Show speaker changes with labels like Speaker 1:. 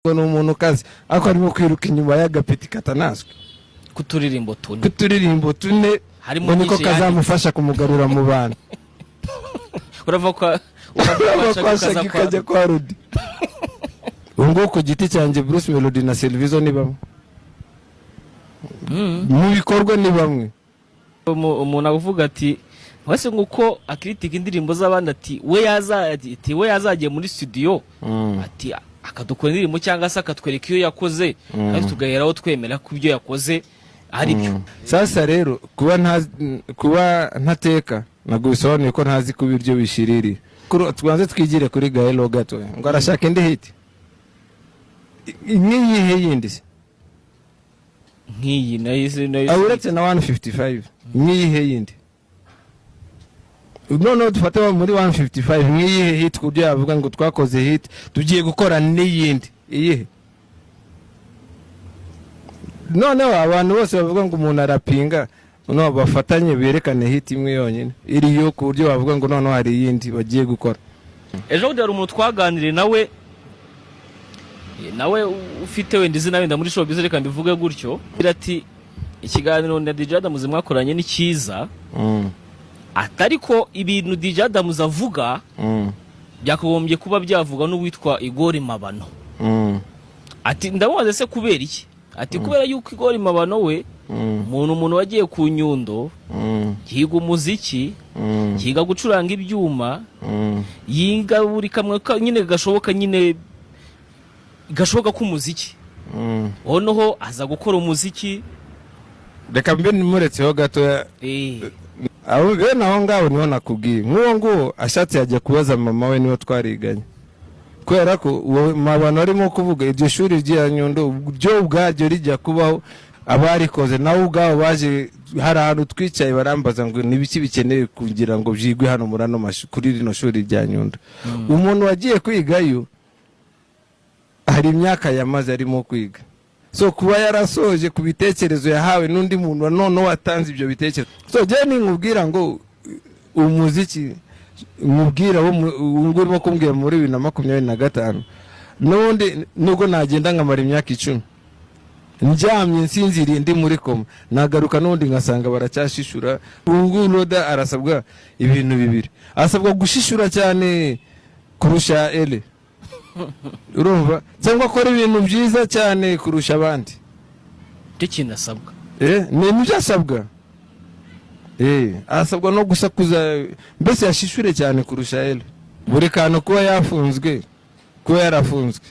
Speaker 1: ngo ni umuntu kazi ariko arimo kwiruka inyuma y'agapeti katanaswe
Speaker 2: kuturirimbo tune
Speaker 1: harimo niko kazamufasha kumugarura mu bantu
Speaker 2: urava kwa
Speaker 1: kajya kwa Rudy ngo ku giti cyanjye Bruce Melody na Selvizo ni bamwe mu bikorwa ni bamwe
Speaker 2: umuntu avuga ati wese nguko akritika indirimbo z'abandi ati we yazagiye muri studio ati akadukora indirimbo cyangwa se akatwereka iyo yakoze kandi tugaheraho twemera ko ibyo yakoze ari byo.
Speaker 1: Sasa rero kuba ntateka nabwo bisobanuye ko ntazi kuba ibyo bishiriri twanze twigire kuri Gaelo gato ngo arashaka indi hit nk'iyi yindi
Speaker 2: nk'iyi nayo
Speaker 1: uretse na 155 nk'iyi yindi no dufate muri 155 nk'iyi hit kujya yavuga ngo twakoze hit tugiye gukora n'iyindi iyihe none abantu bose bavuga ngo umuntu arapinga no bafatanye berekane hit imwe yonyine iriyo ku buryo bavuga ngo none hari iyindi bagiye gukora.
Speaker 2: Ejo hari umuntu twaganiriye nawe ufite wenda izina wenda muri showbiz reka mbivuge gutyo ati ikiganiro na DJ Adams mwakoranye ni cyiza atariko ibintu DJ Adams avuga byakagombye kuba byavuga n'uwitwa Igor Mabano ati ndamubaza se kubera iki ati kubera yuko Igor Mabano we umuntu wagiye ku Nyundo yiga umuziki yiga gucuranga ibyuma yiga buri kamwe nyine gashoboka ku muziki onoho aza gukora umuziki
Speaker 1: reka mbe nimuretseho gato aho bene aho ngaho niho nakubwiye ngo ashatse yajya kubaza mama we niwe twariganye kwera ko Mabano arimo kuvuga iryo shuri rya Nyundo byo ubwajyo rijya kubaho abarikoze nawe ubwabo baje hari ahantu twicaye barambaza ngo nibiki bikenewe kugira ngo byigwe hano murano kuri rino shuri rya Nyundo umuntu wagiye kwigayo hari imyaka yamaze arimo kwiga so kuba yarasoje ku bitekerezo yahawe n'undi muntu none watanze ibyo bitekerezo so je ni nkubwira ngo umuziki nkubwira wo ngurimo kumbwira muri 2025 n'undi nugo nagenda nkamara imyaka 10 njyamye nsinziriye ndi muri koma nagaruka n'undi ngasanga baracyashishura Roda arasabwa ibintu bibiri asabwa gushishura cyane kurusha ele urumva cyangwa akora ibintu byiza cyane kurusha abandi
Speaker 2: ikintu asabwa
Speaker 1: ni byasabwa asabwa no gusakuza mbese yashishure cyane kurusha ele buri kantu kuba yafunzwe kuba yarafunzwe